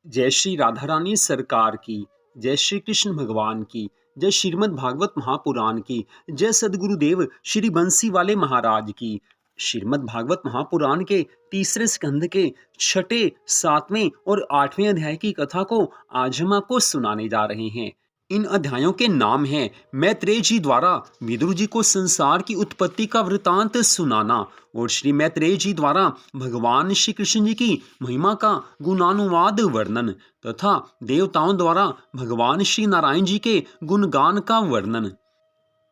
जय श्री राधा रानी सरकार की, जय श्री कृष्ण भगवान की, जय श्रीमद् भागवत महापुराण की, जय सदगुरुदेव श्री बंसी वाले महाराज की। श्रीमद् भागवत महापुराण के तीसरे स्कंद के छठे, सातवें और आठवें अध्याय की कथा को आज हम आपको सुनाने जा रहे हैं। इन अध्यायों के नाम हैं मैत्रेय जी द्वारा विदुर जी को संसार की उत्पत्ति का वृतांत सुनाना और श्री मैत्रेय जी द्वारा भगवान श्री कृष्ण जी की महिमा का गुणानुवाद वर्णन तथा देवताओं द्वारा भगवान श्री नारायण जी के गुणगान का वर्णन।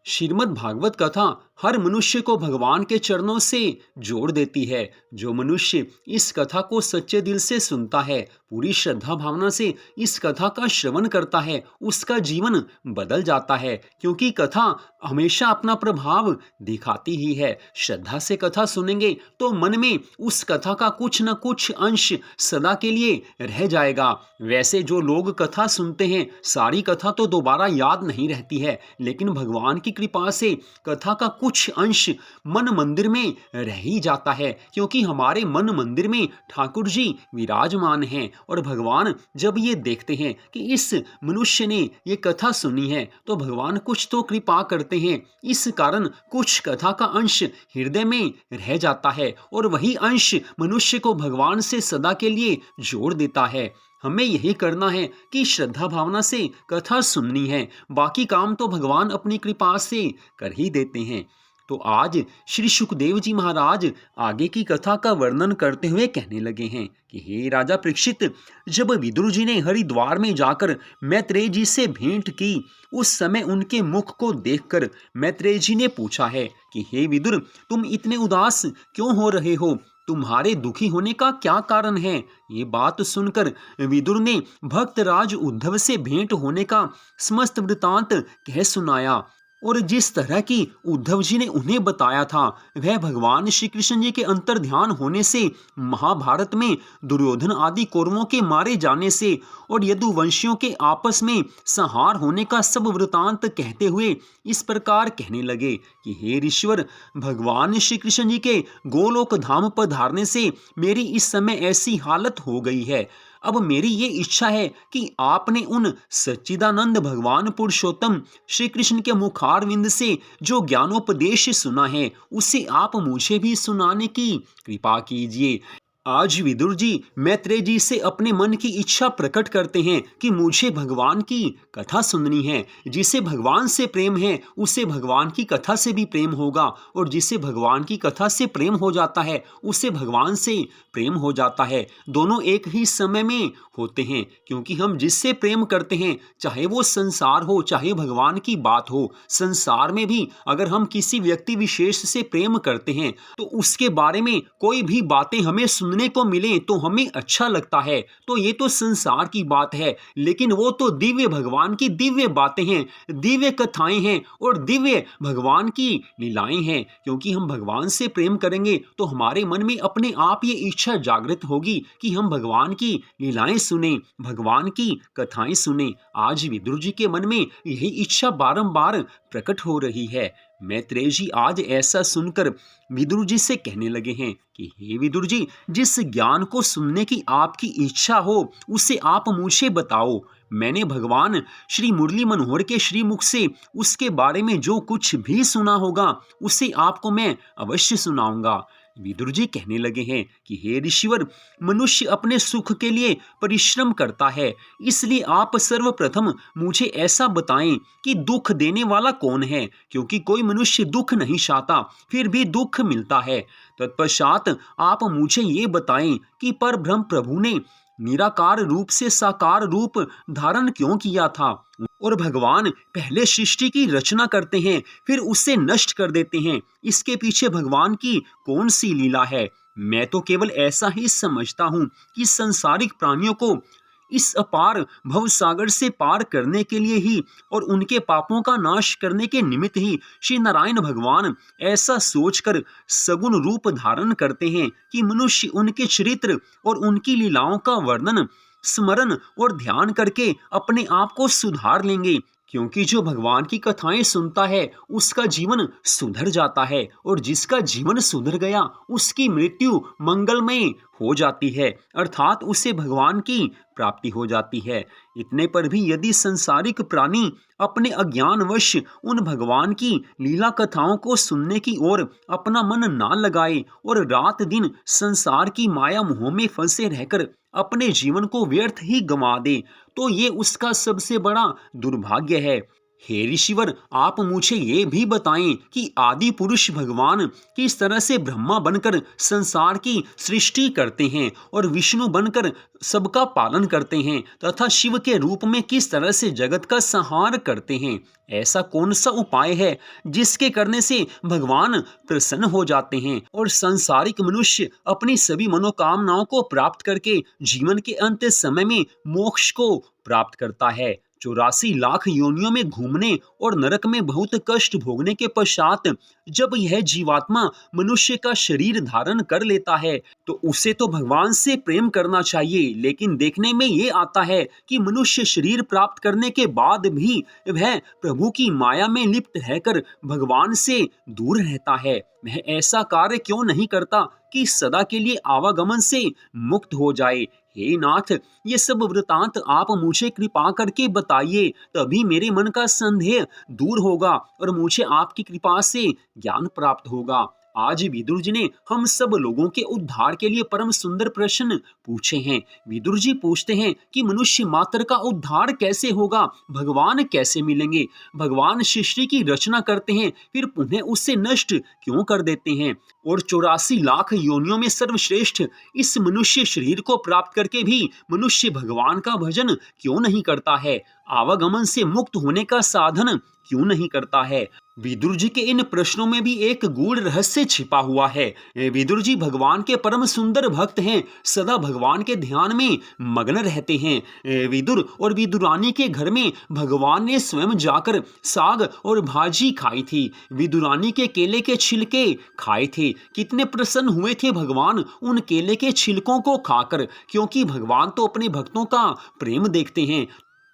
श्रीमद् भागवत कथा हर मनुष्य को भगवान के चरणों से जोड़ देती है। जो मनुष्य इस कथा को सच्चे दिल से सुनता है, पूरी श्रद्धा भावना से इस कथा का श्रवण करता है, उसका जीवन बदल जाता है, क्योंकि कथा हमेशा अपना प्रभाव दिखाती ही है। श्रद्धा से कथा सुनेंगे तो मन में उस कथा का कुछ न कुछ अंश सदा के लिए रह जाएगा। वैसे जो लोग कथा सुनते हैं, सारी कथा तो दोबारा याद नहीं रहती है, लेकिन भगवान की कृपा से कथा का कुछ अंश मन मंदिर में रह ही जाता है, क्योंकि हमारे मन मंदिर में ठाकुर जी विराजमान हैं। और भगवान जब ये देखते हैं कि इस मनुष्य ने ये कथा सुनी है, तो भगवान कुछ तो कृपा करते हैं। इस कारण कुछ कथा का अंश हृदय में रह जाता है और वही अंश मनुष्य को भगवान से सदा के लिए जोड़ देता है। हमें यही करना है कि श्रद्धा भावना से कथा सुननी है, बाकी काम तो भगवान अपनी कृपा से कर ही देते हैं। तो आज श्री सुखदेव जी महाराज आगे की कथा का वर्णन करते हुए कहने लगे हैं कि हे राजा परीक्षित, जब विदुर जी ने हरिद्वार में जाकर मैत्रेय जी से भेंट की, उस समय उनके मुख को देखकर मैत्रेय जी ने पूछा है कि हे विदुर, तुम इतने उदास क्यों हो रहे हो? तुम्हारे दुखी होने का क्या कारण है? ये बात सुनकर विदुर ने भक्तराज उद्धव से भेंट होने का समस्त वृतांत कह सुनाया और जिस तरह की उद्धव जी ने उन्हें बताया था, वह भगवान श्री कृष्ण जी के अंतर ध्यान होने से, महाभारत में दुर्योधन आदि कौरवों के मारे जाने से और यदुवंशियों के आपस में संहार होने का सब वृतांत कहते हुए इस प्रकार कहने लगे कि हे ऋषिवर, भगवान श्री कृष्ण जी के गोलोक धाम पधारने से मेरी इस समय ऐसी हालत हो गई है। अब मेरी ये इच्छा है कि आपने उन सच्चिदानंद भगवान पुरुषोत्तम श्री कृष्ण के मुखारविंद से जो ज्ञानोपदेश सुना है, उसे आप मुझे भी सुनाने की कृपा कीजिए। आज विदुर जी मैत्रेय जी से अपने मन की इच्छा प्रकट करते हैं कि मुझे भगवान की कथा सुननी है। जिसे भगवान से प्रेम है, उसे भगवान की कथा से भी प्रेम होगा, और जिसे भगवान की कथा से प्रेम हो जाता है, उसे भगवान से प्रेम हो जाता है। दोनों एक ही समय में होते हैं, क्योंकि हम जिससे प्रेम करते हैं, चाहे वो संसार हो चाहे भगवान की बात हो, संसार में भी अगर हम किसी व्यक्ति विशेष से प्रेम करते हैं तो उसके बारे में कोई भी बातें हमें सुनने को मिले तो हमें अच्छा लगता है। तो ये तो संसार की बात है, लेकिन वो तो दिव्य भगवान की दिव्य बातें हैं, दिव्य कथाएं हैं और दिव्य भगवान की लीलाएं हैं। क्योंकि हम भगवान से प्रेम करेंगे तो हमारे मन में अपने आप ये इच्छा जागृत होगी कि हम भगवान की लीलाएं सुने, भगवान की कथाएं सुने। आज विदुर जी के मन में यही इच्छा बारंबार प्रकट हो रही है। मैत्रेय जी आज ऐसा सुनकर विदुर जी से कहने लगे हैं कि हे विदुर जी, जिस ज्ञान को सुनने की आपकी इच्छा हो उसे आप मुझे बताओ। मैंने भगवान श्री मुरली मनोहर के श्रीमुख से उसके बारे में जो कुछ भी सुना होगा उसे आपको मैं अवश्य सुनाऊंगा। विदुर जी कहने लगे हैं कि हे ऋषिवर, मनुष्य अपने सुख के लिए परिश्रम करता है, इसलिए आप सर्वप्रथम मुझे ऐसा बताएं कि दुख देने वाला कौन है, क्योंकि कोई मनुष्य दुख नहीं चाहता फिर भी दुख मिलता है। तत्पश्चात आप मुझे ये बताएं कि परब्रह्म प्रभु ने निराकार रूप से साकार रूप धारण क्यों किया था, और भगवान पहले सृष्टि की रचना करते हैं फिर उसे नष्ट कर देते हैं। इसके पीछे भगवान की कौन सी लीला है? मैं तो केवल ऐसा ही समझता हूँ कि सांसारिक प्राणियों को इस अपार भवसागर से पार करने के लिए ही और उनके पापों का नाश करने के निमित्त ही श्री नारायण भगवान ऐसा सोचकर सगुण रूप धारण करते हैं कि मनुष्य उनके चरित्र और उनकी लीलाओं का वर्णन, स्मरण और ध्यान करके अपने आप को सुधार लेंगे, क्योंकि जो भगवान की कथाएं सुनता है उसका जीवन सुधर जाता है, और जिसका जीवन सुधर गया उसकी मृत्यु मंगलमय हो जाती है, अर्थात उसे भगवान की प्राप्ति हो जाती है। इतने पर भी यदि संसारिक प्राणी अपने अज्ञानवश उन भगवान की लीला कथाओं को सुनने की ओर अपना मन ना लगाए और रात दिन संसार की माया मोह में फंसे रहकर अपने जीवन को व्यर्थ ही गंवा दे, तो ये उसका सबसे बड़ा दुर्भाग्य है। हे ऋषिवर, आप मुझे ये भी बताएं कि आदि पुरुष भगवान किस तरह से ब्रह्मा बनकर संसार की सृष्टि करते हैं और विष्णु बनकर सबका पालन करते हैं तथा शिव के रूप में किस तरह से जगत का संहार करते हैं। ऐसा कौन सा उपाय है जिसके करने से भगवान प्रसन्न हो जाते हैं और संसारिक मनुष्य अपनी सभी मनोकामनाओं को प्राप्त करके जीवन के अंत समय में मोक्ष को प्राप्त करता है। 84 लाख योनियों में घूमने और नरक में बहुत कष्ट भोगने के पश्चात जब यह जीवात्मा मनुष्य का शरीर धारण कर लेता है तो उसे तो भगवान से प्रेम करना चाहिए, लेकिन देखने में ये आता है कि मनुष्य शरीर प्राप्त करने के बाद भी वह प्रभु की माया में लिप्त रहकर भगवान से दूर रहता है। वह ऐसा कार्य क्यों नहीं करता कि सदा के लिए आवागमन से मुक्त हो जाए। हे नाथ, ये सब वृतांत आप मुझे कृपा करके बताइए, तभी मेरे मन का संदेह दूर होगा और मुझे आपकी कृपा से ज्ञान प्राप्त होगा। आज विदुर जी ने हम सब लोगों के उद्धार के लिए परम सुंदर प्रश्न पूछे हैं। विदुर जी पूछते हैं कि मनुष्य मात्र का उद्धार कैसे होगा, भगवान कैसे मिलेंगे। भगवान सृष्टि की रचना करते हैं फिर पुनः उससे नष्ट क्यों कर देते हैं, और 84 लाख योनियों में सर्वश्रेष्ठ इस मनुष्य शरीर को प्राप्त करके भी मनुष्य भगवान का भजन क्यों नहीं करता है, आवागमन से मुक्त होने का साधन क्यों नहीं करता है। विदुर जी के इन प्रश्नों में भी एक गूढ़ रहस्य छिपा हुआ है। विदुर जी भगवान के परम सुंदर भक्त हैं, सदा भगवान के ध्यान में मग्न रहते हैं। विदुर और विदुरानी के घर में भगवान ने स्वयं जाकर साग और भाजी खाई थी, विदुरानी के केले के छिलके खाए थे। कितने प्रसन्न हुए थे भगवान उन केले के छिलकों को खाकर, क्योंकि भगवान तो अपने भक्तों का प्रेम देखते हैं।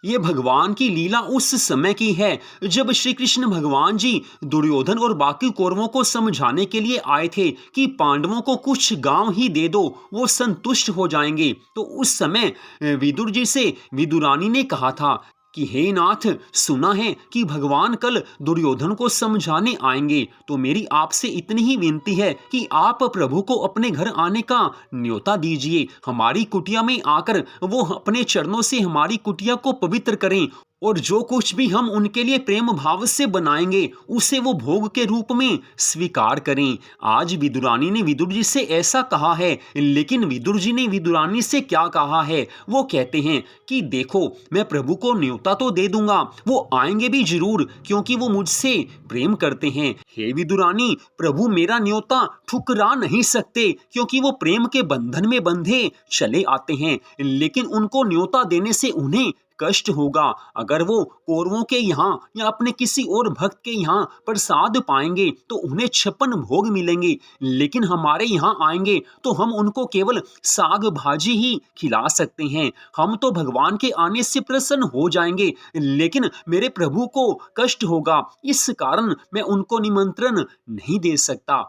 ये भगवान की लीला उस समय की है जब श्री कृष्ण भगवान जी दुर्योधन और बाकी कौरवों को समझाने के लिए आए थे कि पांडवों को कुछ गांव ही दे दो, वो संतुष्ट हो जाएंगे। तो उस समय विदुर जी से विदुरानी ने कहा था कि हे नाथ, सुना है कि भगवान कल दुर्योधन को समझाने आएंगे, तो मेरी आपसे इतनी ही विनती है कि आप प्रभु को अपने घर आने का न्योता दीजिए। हमारी कुटिया में आकर वो अपने चरणों से हमारी कुटिया को पवित्र करें और जो कुछ भी हम उनके लिए प्रेम भाव से बनाएंगे उसे वो भोग के रूप में स्वीकार करें। आज विदुरानी ने विदुर जी से ऐसा कहा है, लेकिन विदुर जी ने विदुरानी से क्या कहा है? वो कहते हैं कि देखो, मैं प्रभु को न्योता तो दे दूंगा, वो आएंगे भी जरूर क्योंकि वो मुझसे प्रेम करते हैं। हे विदुरानी, प्रभु मेरा न्योता ठुकरा नहीं सकते क्योंकि वो प्रेम के बंधन में बंधे चले आते हैं, लेकिन उनको न्योता देने से उन्हें कष्ट होगा। अगर वो कौरवों के यहाँ या अपने किसी और भक्त के यहाँ प्रसाद पाएंगे तो उन्हें 56 भोग मिलेंगे, लेकिन हमारे यहाँ आएंगे तो हम उनको केवल साग भाजी ही खिला सकते हैं। हम तो भगवान के आने से प्रसन्न हो जाएंगे, लेकिन मेरे प्रभु को कष्ट होगा, इस कारण मैं उनको निमंत्रण नहीं दे सकता।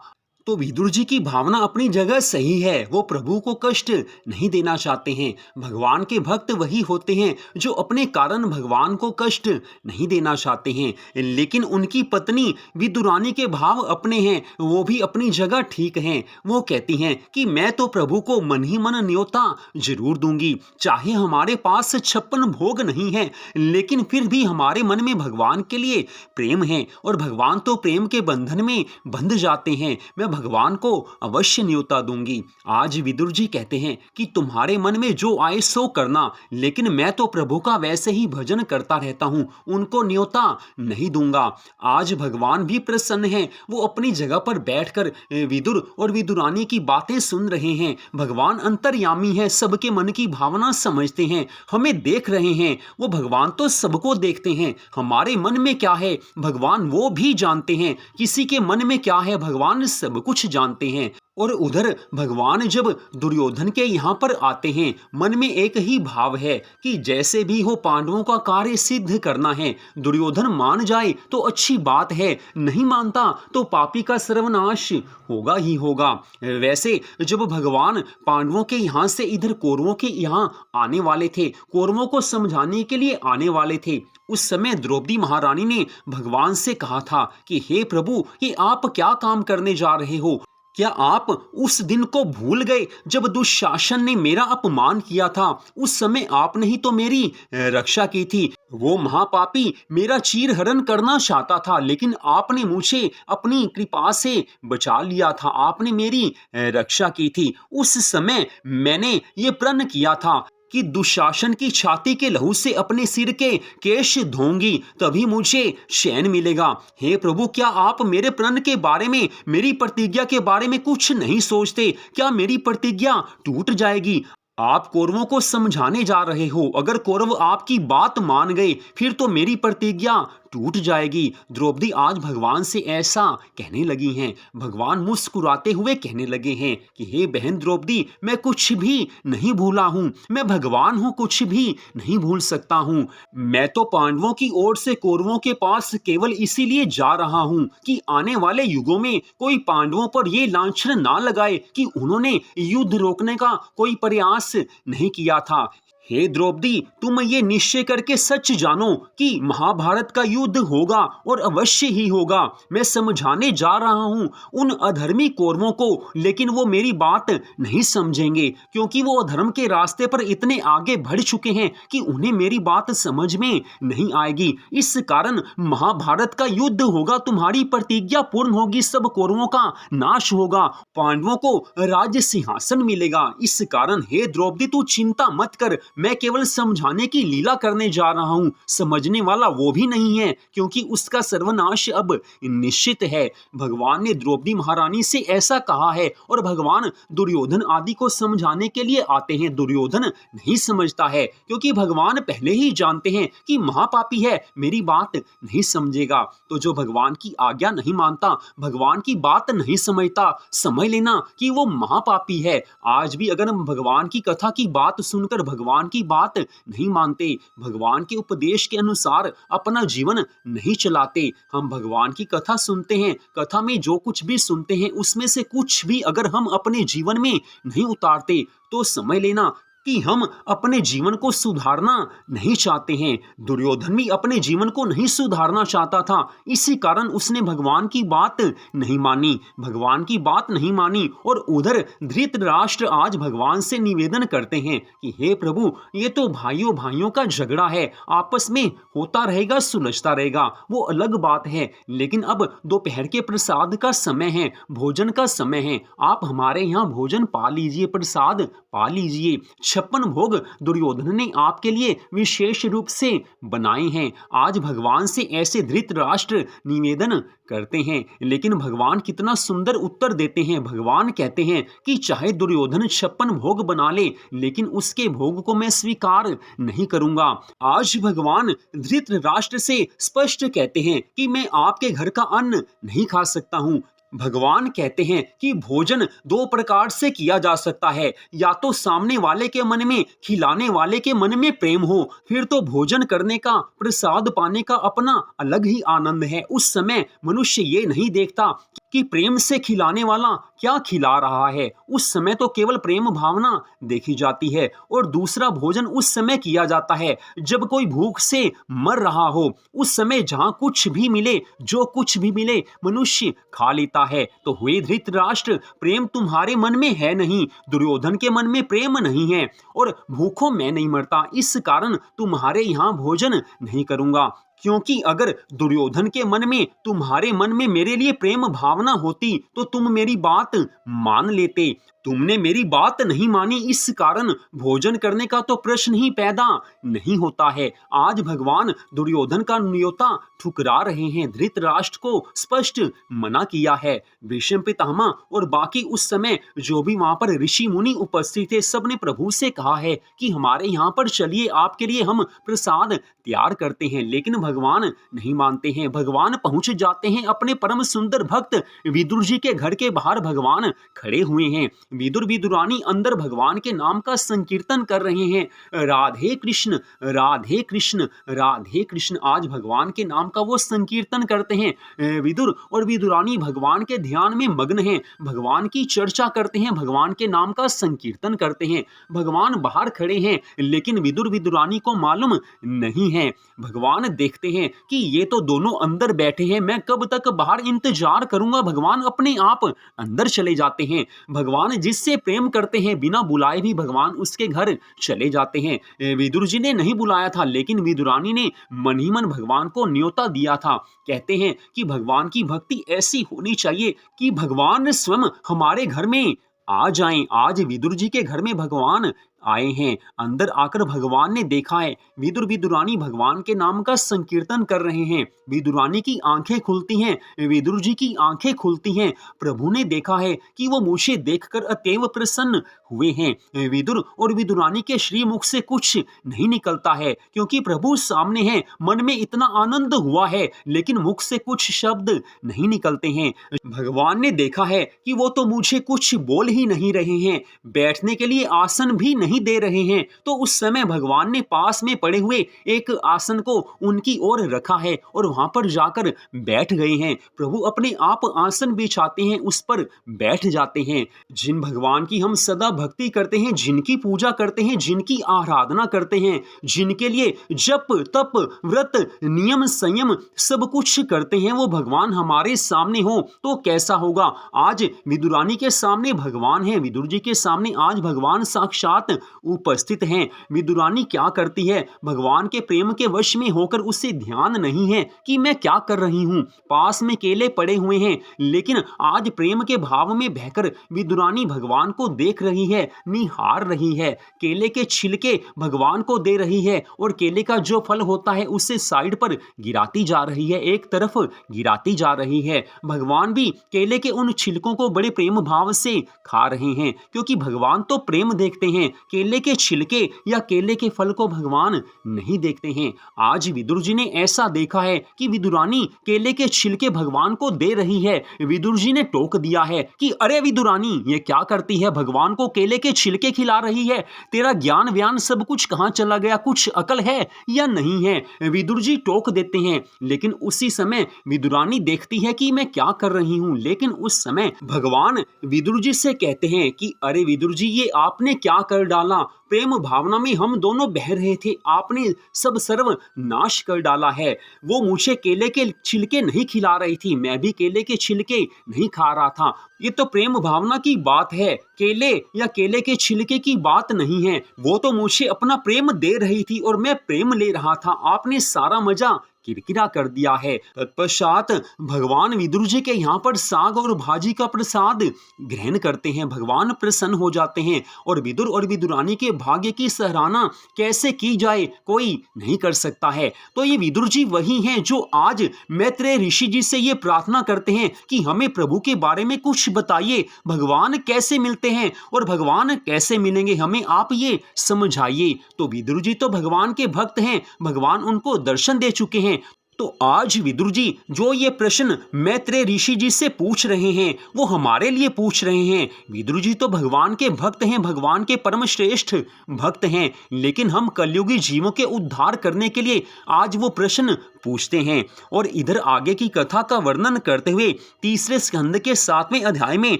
तो विदुर जी की भावना अपनी जगह सही है, वो प्रभु को कष्ट नहीं देना चाहते हैं। भगवान के भक्त वही होते हैं जो अपने कारण भगवान को कष्ट नहीं देना चाहते हैं, लेकिन उनकी पत्नी विदुरानी के भाव अपने हैं, वो भी अपनी जगह ठीक हैं। वो कहती हैं कि मैं तो प्रभु को मन ही मन न्योता जरूर दूंगी, चाहे हमारे पास 56 भोग नहीं है, लेकिन फिर भी हमारे मन में भगवान के लिए प्रेम है और भगवान तो प्रेम के बंधन में बंध जाते हैं। मैं भगवान को अवश्य न्योता दूंगी। आज विदुर जी कहते हैं कि तुम्हारे मन में जो आए सो करना, लेकिन मैं तो प्रभु का वैसे ही भजन करता रहता हूं, उनको न्योता नहीं दूंगा। आज भगवान भी प्रसन्न हैं, वो अपनी जगह पर बैठकर विदुर और विदुरानी की बातें सुन रहे हैं। भगवान अंतर्यामी है, सबके मन की भावना समझते हैं, हमें देख रहे हैं। वो भगवान तो सबको देखते हैं, हमारे मन में क्या है भगवान वो भी जानते हैं, किसी के मन में क्या है भगवान सब कुछ जानते हैं। और उधर भगवान जब दुर्योधन के यहाँ पर आते हैं, मन में एक ही भाव है कि जैसे भी हो पांडवों का कार्य सिद्ध करना है। दुर्योधन मान जाए तो अच्छी बात है, नहीं मानता तो पापी का सर्वनाश होगा ही होगा। वैसे जब भगवान पांडवों के यहाँ से इधर कौरवों के यहाँ आने वाले थे, कौरवों को समझाने के लिए आने वाले थे, उस समय द्रौपदी महारानी ने भगवान से कहा था कि हे प्रभु, ये आप क्या काम करने जा रहे हो? क्या आप उस दिन को भूल गए जब दुशासन ने मेरा अपमान किया था? उस समय आपने ही तो मेरी रक्षा की थी। वो महापापी मेरा चीरहरण करना चाहता था, लेकिन आपने मुझे अपनी कृपा से बचा लिया था। आपने मेरी रक्षा की थी। उस समय मैंने ये प्रण किया था कि दुशासन की छाती के लहू से अपने सिर के केश धोंगी, तभी मुझे चैन मिलेगा। हे प्रभु, क्या आप मेरे प्रण के बारे में, मेरी प्रतिज्ञा के बारे में कुछ नहीं सोचते? क्या मेरी प्रतिज्ञा टूट जाएगी? आप कौरवों को समझाने जा रहे हो, अगर कौरव आपकी बात मान गए फिर तो मेरी प्रतिज्ञा टूट जाएगी। द्रौपदी आज भगवान से ऐसा कहने लगी हैं। भगवान मुस्कुराते हुए कहने लगे हैं कि हे बहन द्रौपदी, मैं कुछ भी नहीं भूला हूं, मैं भगवान हूं, कुछ भी नहीं भूल सकता हूं। मैं तो पांडवों की ओर से कौरवों के पास केवल इसीलिए जा रहा हूं कि आने वाले युगों में कोई पांडवों पर यह लांछन ना लगाए कि उन्होंने युद्ध रोकने का कोई प्रयास नहीं किया था। हे द्रौपदी, तुम ये निश्चय करके सच जानो कि महाभारत का युद्ध होगा और अवश्य ही होगा। मैं समझाने जा रहा हूं उन अधर्मी कौरवों को, लेकिन वो मेरी बात नहीं समझेंगे, क्योंकि वो अधर्म के रास्ते पर इतने आगे बढ़ चुके हैं कि उन्हें मेरी बात समझ में नहीं आएगी। इस कारण महाभारत का युद्ध होगा, तुम्हारी प्रतिज्ञा पूर्ण होगी, सब कौरवों का नाश होगा, पांडवों को राज्य सिंहासन मिलेगा। इस कारण हे द्रौपदी, तू चिंता मत कर, मैं केवल समझाने की लीला करने जा रहा हूं। समझने वाला वो भी नहीं है, क्योंकि उसका सर्वनाश अब निश्चित है। भगवान ने द्रौपदी महारानी से ऐसा कहा है और भगवान दुर्योधन आदि को समझाने के लिए आते हैं। दुर्योधन नहीं समझता है, क्योंकि भगवान पहले ही जानते हैं कि महापापी है, मेरी बात नहीं समझेगा। तो जो भगवान की आज्ञा नहीं मानता, भगवान की बात नहीं समझता, समझ लेना कि वो महापापी है। आज भी अगर हम भगवान की कथा की बात सुनकर भगवान की बात नहीं मानते, भगवान के उपदेश के अनुसार अपना जीवन नहीं चलाते, हम भगवान की कथा सुनते हैं, कथा में जो कुछ भी सुनते हैं उसमें से कुछ भी अगर हम अपने जीवन में नहीं उतारते, तो समझ लेना कि हम अपने जीवन को सुधारना नहीं चाहते हैं। दुर्योधन भी अपने जीवन को नहीं सुधारना चाहता था, इसी कारण उसने भगवान की बात नहीं मानी, भगवान की बात नहीं मानी। और उधर धृतराष्ट्र आज भगवान से निवेदन करते हैं कि हे प्रभु, ये तो भाइयों भाइयों का झगड़ा है, आपस में होता रहेगा, सुलझता रहेगा, वो अलग बात है, लेकिन अब दोपहर के प्रसाद का समय है, भोजन का समय है, आप हमारे यहाँ भोजन पा लीजिए, प्रसाद पा लीजिए। 56 भोग दुर्योधन ने आपके लिए विशेष रूप से बनाए हैं। आज भगवान से ऐसे धृतराष्ट्र निवेदन करते हैं, लेकिन भगवान कितना सुंदर उत्तर देते हैं। भगवान कहते हैं कि चाहे दुर्योधन 56 भोग बना ले, लेकिन उसके भोग को मैं स्वीकार नहीं करूंगा। आज भगवान धृतराष्ट्र से स्पष्ट कहते हैं कि मैं आपके घर का अन्न नहीं खा सकता हूं। भगवान कहते हैं कि भोजन दो प्रकार से किया जा सकता है, या तो सामने वाले के मन में, खिलाने वाले के मन में प्रेम हो, फिर तो भोजन करने का, प्रसाद पाने का अपना अलग ही आनंद है। उस समय मनुष्य ये नहीं देखता कि प्रेम से खिलाने वाला क्या खिला रहा है, उस समय तो केवल प्रेम भावना देखी जाती है। और दूसरा भोजन उस समय किया जाता है जब कोई भूख से मर रहा हो, उस समय जहां कुछ भी मिले, जो कुछ भी मिले, मनुष्य खा लेता है। तो हुए धृतराष्ट्र, प्रेम तुम्हारे मन में है नहीं, दुर्योधन के मन में प्रेम नहीं है, और भूखों मैं नहीं मरता, इस कारण तुम्हारे यहां भोजन नहीं करूंगा। क्योंकि अगर दुर्योधन के मन में, तुम्हारे मन में मेरे लिए प्रेम भावना होती, तो तुम मेरी बात मान लेते। तुमने मेरी बात नहीं मानी, इस कारण भोजन करने का तो प्रश्न ही पैदा नहीं होता है। आज भगवान दुर्योधन का न्योता ठुकरा रहे हैं, धृतराष्ट्र को स्पष्ट मना किया है। भीष्म पितामह और बाकी उस समय जो भी वहां पर ऋषि मुनि उपस्थित थे, सबने प्रभु से कहा है कि हमारे यहाँ पर चलिए, आपके लिए हम प्रसाद तैयार करते हैं। लेकिन भगवान नहीं मानते हैं। भगवान पहुंच जाते हैं अपने परम सुंदर भक्त विदुर जी के घर के बाहर भगवान खड़े हुए हैं। विदुर विदुरानी अंदर भगवान के नाम का संकीर्तन कर रहे हैं। राधे कृष्ण राधे कृष्ण राधे कृष्ण, आज भगवान के नाम का वो संकीर्तन करते हैं। विदुर और विदुरानी भगवान के ध्यान में मग्न हैं, भगवान की चर्चा करते हैं, भगवान के नाम का संकीर्तन करते हैं। भगवान बाहर खड़े हैं लेकिन विदुर विदुरानी को मालूम नहीं है। भगवान देखते हैं कि ये तो दोनों अंदर बैठे हैं, मैं कब तक बाहर इंतजार करूंगा। भगवान अपने आप अंदर चले जाते हैं। भगवान जिससे प्रेम करते हैं बिना बुलाए भी भगवान उसके घर चले जाते हैं। विदुर जी ने नहीं बुलाया था लेकिन विदुरानी ने मन ही मन भगवान को न्योता दिया था। कहते हैं कि भगवान की भक्ति ऐसी होनी चाहिए कि भगवान स्वयं हमारे घर में आ जाएं। आज विदुर जी के घर में भगवान आए हैं। अंदर आकर भगवान ने देखा है विदुर विदुरानी भगवान के नाम का संकीर्तन कर रहे हैं। विदुरानी की आंखें खुलती हैं, विदुर जी की आंखें खुलती हैं। प्रभु ने देखा है कि वो मुझे देखकर अत्यंत प्रसन्न हुए हैं। विदुर और विदुरानी के श्री मुख से कुछ नहीं निकलता है क्योंकि प्रभु सामने हैं। मन में इतना आनंद हुआ है लेकिन मुख से कुछ शब्द नहीं निकलते हैं। भगवान ने देखा है कि वो तो मुझे कुछ बोल ही नहीं रहे हैं, बैठने के लिए आसन भी नहीं दे रहे हैं। तो उस समय भगवान ने पास में पड़े हुए एक आसन को उनकी ओर रखा है और वहां पर जाकर बैठ गए हैं। प्रभु अपने आप आसन बिछाते हैं, उस पर बैठ जाते हैं। जिन भगवान की हम सदा भक्ति करते हैं, जिनकी पूजा करते हैं, जिनकी आराधना करते हैं, जिनके लिए जप तप व्रत नियम संयम सब कुछ करते हैं, वो भगवान हमारे सामने हो तो कैसा होगा। आज विदुरानी के सामने भगवान है, विदुर जी के सामने आज भगवान साक्षात उपस्थित हैं। विदुरानी क्या करती है, भगवान के प्रेम के वश में होकर उसे ध्यान नहीं है कि मैं क्या कर रही हूं। पास में केले पड़े हुए हैं लेकिन आज प्रेम के भाव में बहकर विदुरानी भगवान को देख रही है, निहार रही है। केले के छिलके भगवान को दे रही है और केले का जो फल होता है उसे साइड पर गिराती जा रही है, एक तरफ गिराती जा रही है। भगवान भी केले के उन छिलकों को बड़े प्रेम भाव से खा रहे हैं क्योंकि भगवान तो प्रेम देखते हैं, केले के छिलके या केले के फल को भगवान नहीं देखते हैं। आज विदुर जी ने ऐसा देखा है कि विदुरानी केले के छिलके भगवान को दे रही है। विदुर जी ने टोक दिया है कि अरे विदुरानी ये क्या करती है, भगवान को केले के छिलके खिला रही है, तेरा ज्ञान व्यान सब कुछ कहां चला गया, कुछ अकल है या नहीं है। विदुर जी टोक देते हैं लेकिन उसी समय विदुरानी देखती है कि मैं क्या कर रही हूं। लेकिन उस समय भगवान विदुर जी से कहते हैं कि अरे विदुर जी ये आपने क्या कर डाला, प्रेम भावना में हम दोनों बह रहे थे, आपने सब सर्व नाश कर डाला है। वो मुझे केले के छिलके नहीं खिला रही थी, मैं भी केले के छिलके नहीं खा रहा था। ये तो प्रेम भावना की बात है, केले या केले के छिलके की बात नहीं है। वो तो मुझे अपना प्रेम दे रही थी और मैं प्रेम ले रहा था, आपने सारा मजा किरकिरा कर दिया है। तत्पश्चात भगवान विदुर जी के यहाँ पर साग और भाजी का प्रसाद ग्रहण करते हैं। भगवान प्रसन्न हो जाते हैं और विदुर और विदुरानी के भाग्य की सराहना कैसे की जाए कोई नहीं कर सकता है। तो ये विदुर जी वही हैं जो आज मैत्रेय ऋषि जी से ये प्रार्थना करते हैं कि हमें प्रभु के बारे में कुछ बताइए, भगवान कैसे मिलते हैं और भगवान कैसे मिलेंगे, हमें आप ये समझाइए। तो विदुर जी तो भगवान के भक्त हैं, भगवान उनको दर्शन दे चुके हैं। तो आज विदुर जी जो ये प्रश्न मैत्रेय ऋषि जी से पूछ रहे हैं वो हमारे लिए पूछ रहे हैं। विदुर जी तो भगवान के भक्त हैं, भगवान के परम श्रेष्ठ भक्त हैं, लेकिन हम कलयुगी जीवों के उद्धार करने के लिए आज वो प्रश्न पूछते हैं। और इधर आगे की कथा का वर्णन करते हुए तीसरे स्कंद के 7वें अध्याय में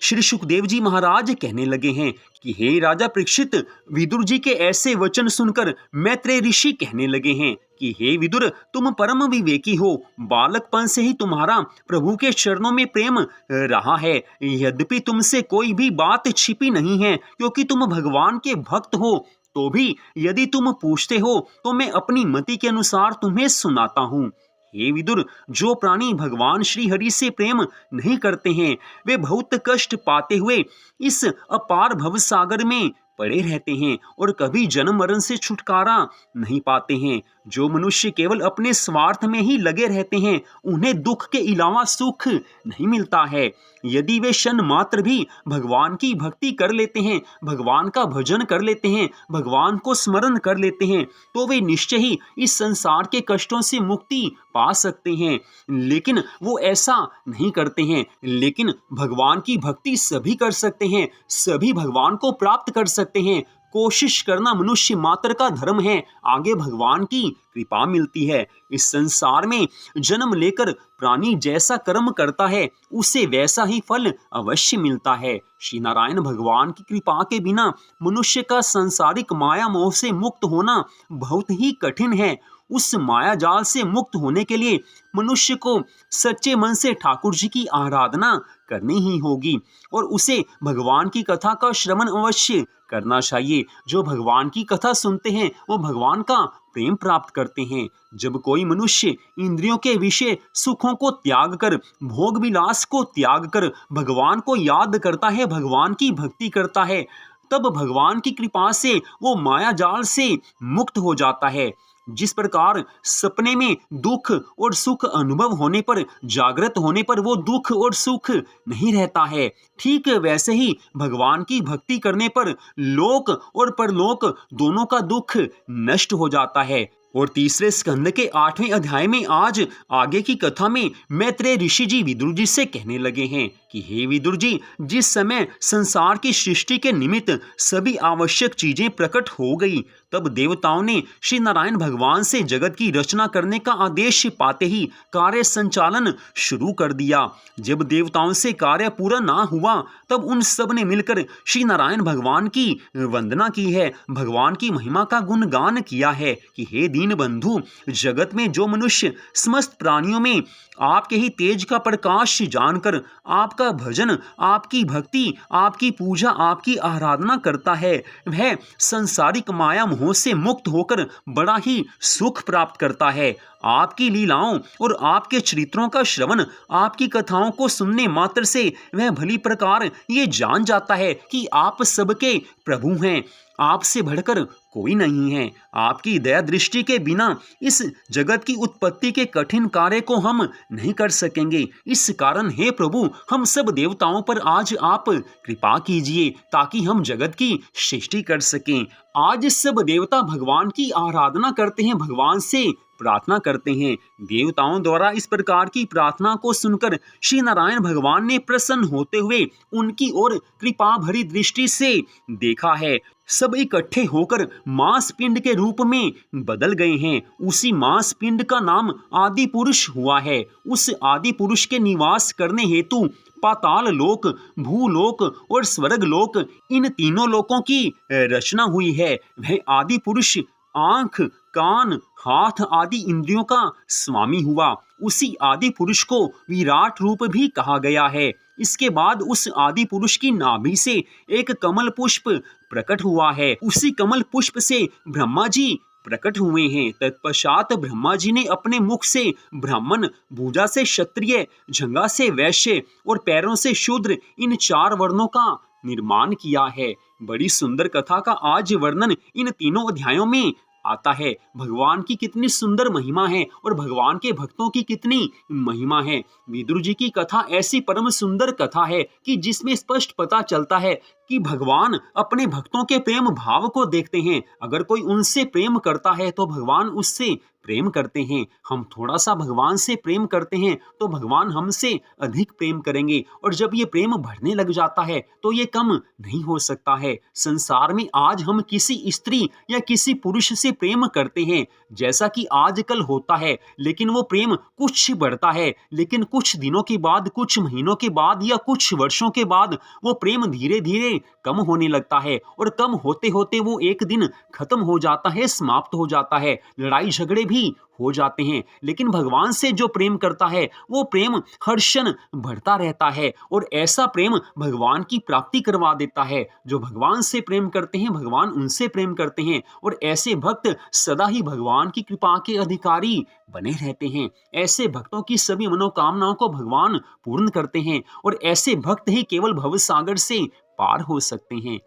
श्री सुखदेव जी महाराज कहने लगे हैं कि हे राजा परीक्षित, विदुर जी के ऐसे वचन सुनकर मैत्रेय ऋषि कहने लगे हैं कि हे विदुर, तुम परम विवेकी हो, बालकपन से ही तुम्हारा प्रभु के चरणों में प्रेम रहा है। यद्यपि तुमसे कोई भी बात छिपी नहीं है क्योंकि तुम भगवान के भक्त हो, तो भी यदि तुम पूछते हो तो मैं अपनी मति के अनुसार तुम्हें सुनाता हूँ। हे विदुर, जो प्राणी भगवान श्री हरि से प्रेम नहीं करते हैं वे बहुत कष्ट पाते हुए इस अपार भवसागर में पड़े रहते हैं और कभी जन्म मरण से छुटकारा नहीं पाते हैं। जो मनुष्य केवल अपने स्वार्थ में ही लगे रहते हैं, उन्हें दुख के अलावा सुख नहीं मिलता है। यदि वे क्षण मात्र भी भगवान की भक्ति कर लेते हैं, भगवान का भजन कर लेते हैं, भगवान को स्मरण कर लेते हैं, तो वे निश्चय ही इस संसार के कष्टों से मुक्ति पा सकते हैं। लेकिन वो ऐसा नहीं करते हैं। लेकिन भगवान की भक्ति सभी कर सकते हैं, सभी भगवान को प्राप्त कर सकते हैं। कोशिश करना मनुष्य मात्र का धर्म है, आगे भगवान की कृपा मिलती है। इस संसार में जन्म लेकर प्राणी जैसा कर्म करता है, उसे वैसा ही फल अवश्य मिलता है। श्री नारायण भगवान की कृपा के बिना मनुष्य का सांसारिक माया मोह से मुक्त होना बहुत ही कठिन है। उस माया जाल से मुक्त होने के लिए मनुष्य को सच्चे मन से ठाकुर जी की आराधना करनी ही होगी और उसे भगवान की कथा का श्रवण अवश्य करना चाहिए। जो भगवान की कथा सुनते हैं वो भगवान का प्रेम प्राप्त करते हैं। जब कोई मनुष्य इंद्रियों के विषय सुखों को त्याग कर, भोग विलास को त्याग कर भगवान को याद करता है, भगवान की भक्ति करता है, तब भगवान की कृपा से वो माया जाल से मुक्त हो जाता है। जिस प्रकार सपने में दुख और सुख अनुभव होने पर, जागृत होने पर वो दुख और सुख नहीं रहता है, ठीक वैसे ही भगवान की भक्ति करने पर लोक और परलोक दोनों का दुख नष्ट हो जाता है। और तीसरे स्कंद के 8वें अध्याय में आज आगे की कथा में मैत्रेय ऋषि जी विदुर जी से कहने लगे हैं कि हे विदुर जी, जिस समय संसार की सृष्टि के निमित्त सभी आवश्यक चीजें प्रकट हो गई, तब देवताओं ने श्री नारायण भगवान से जगत की रचना करने का आदेश पाते ही कार्य संचालन शुरू कर दिया। जब देवताओं से कार्य पूरा ना हुआ, तब उन सब ने मिलकर श्री नारायण भगवान की वंदना की है, भगवान की महिमा का गुणगान किया है कि हे दीन बंधु, जगत में जो मनुष्य समस्त प्राणियों में आपके ही तेज का प्रकाश जानकर आपका भजन, आपकी भक्ति, आपकी पूजा, आपकी आराधना करता है, वह संसारिक माया मोह से मुक्त होकर बड़ा ही सुख प्राप्त करता है। आपकी लीलाओं और आपके चरित्रों का श्रवण, आपकी कथाओं को सुनने मात्र से वह भली प्रकार ये जान जाता है कि आप सबके प्रभु हैं, आपसे बढ़कर कोई नहीं है। आपकी दया दृष्टि के बिना इस जगत की उत्पत्ति के कठिन कार्य को हम नहीं कर सकेंगे। इस कारण हे प्रभु, हम सब देवताओं पर आज आप कृपा कीजिए ताकि हम जगत की सृष्टि कर सकें। आज सब देवता भगवान की आराधना करते हैं, भगवान से प्रार्थना करते हैं। देवताओं द्वारा इस प्रकार की प्रार्थना को सुनकर श्री नारायण भगवान ने प्रसन्न होते हुए उनकी ओर कृपा भरी दृष्टि से देखा है। सब इकट्ठे होकर मांस पिंड के रूप में बदल गए हैं। उसी मांस पिंड का नाम आदि पुरुष हुआ है। उस आदि पुरुष के निवास करने हेतु पाताल लोक, भूलोक और स्वर्ग लोक, इन तीनों लोकों की रचना हुई है। वह आदि पुरुष आंख, कान, हाथ आदि इंद्रियों का स्वामी हुआ। उसी आदि पुरुष को विराट रूप भी कहा गया है। इसके बाद उस आदि पुरुष की नाभि से एक कमल पुष्प प्रकट हुआ है। उसी कमल पुष्प से ब्रह्मा जी प्रकट हुए हैं। तत्पश्चात ब्रह्मा जी ने अपने मुख से ब्राह्मण, भुजा से क्षत्रिय, जंघा से वैश्य और पैरों से शूद्र, इन 4 वर्णों का निर्माण किया है। बड़ी सुंदर कथा का आज वर्णन इन तीनों अध्यायों में आता है। भगवान की कितनी सुंदर महिमा है और भगवान के भक्तों की कितनी महिमा है। विदुर जी की कथा ऐसी परम सुंदर कथा है कि जिसमें स्पष्ट पता चलता है कि भगवान अपने भक्तों के प्रेम भाव को देखते हैं। अगर कोई उनसे प्रेम करता है तो भगवान उससे प्रेम करते हैं। हम थोड़ा सा भगवान से प्रेम करते हैं तो भगवान हमसे अधिक प्रेम करेंगे, और जब ये प्रेम बढ़ने लग जाता है तो ये कम नहीं हो सकता है। संसार में आज हम किसी स्त्री या किसी पुरुष से प्रेम करते हैं जैसा कि आजकल होता है, लेकिन वो प्रेम कुछ बढ़ता है, लेकिन कुछ दिनों के बाद, कुछ महीनों के बाद या कुछ वर्षों के बाद वो प्रेम धीरे धीरे कम होने लगता है, और कम होते होते वो एक दिन खत्म हो जाता है, समाप्त हो जाता है। लड़ाई झगड़े भी हो जाते हैं। लेकिन भगवान से जो प्रेम करता है वो प्रेम हर क्षण बढ़ता रहता है, और ऐसा प्रेम भगवान की प्राप्ति करवा देता है। जो भगवान से प्रेम करते हैं भगवान उनसे प्रेम करते हैं, और ऐसे भक्त सदा ही भगवान की कृपा के अधिकारी बने रहते हैं। ऐसे भक्तों की सभी मनोकामनाओं को भगवान पूर्ण करते हैं, और ऐसे भक्त ही केवल भवसागर से पार हो सकते हैं।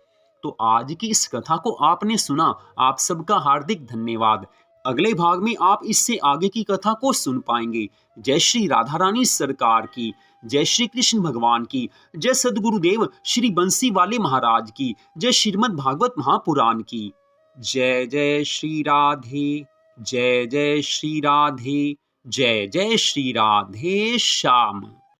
तो आज की इस कथा को आपने सुना, आप सबका हार्दिक धन्यवाद। अगले भाग में आप इससे आगे की कथा को सुन पाएंगे। जय श्री राधा रानी सरकार की, जय श्री कृष्ण भगवान की, जय सदगुरुदेव श्री बंसी वाले महाराज की, जय श्रीमद् भागवत महापुराण की। जय जय श्री राधे, जय जय श्री राधे, जय जय श्री राधे श्याम।